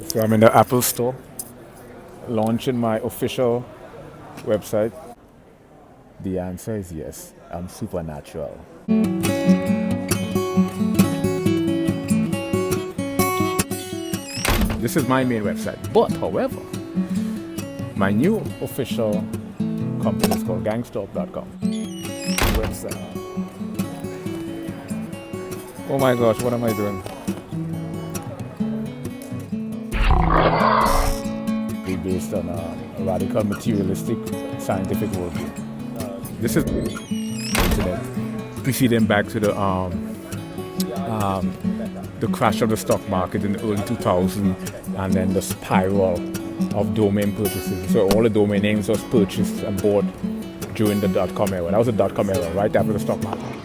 So I'm in the Apple Store, launching my official website. The answer is yes, I'm supernatural. This is my main website, but however, my new official company is called Gangstalking.com. Website. Oh my gosh, what am I doing? Based on a radical materialistic scientific worldview. This is internet, preceding back to the crash of the stock market in the early 2000s, and then the spiral of domain purchases. So all the domain names was purchased and bought during the dot-com era. That was the dot-com era, right after the stock market.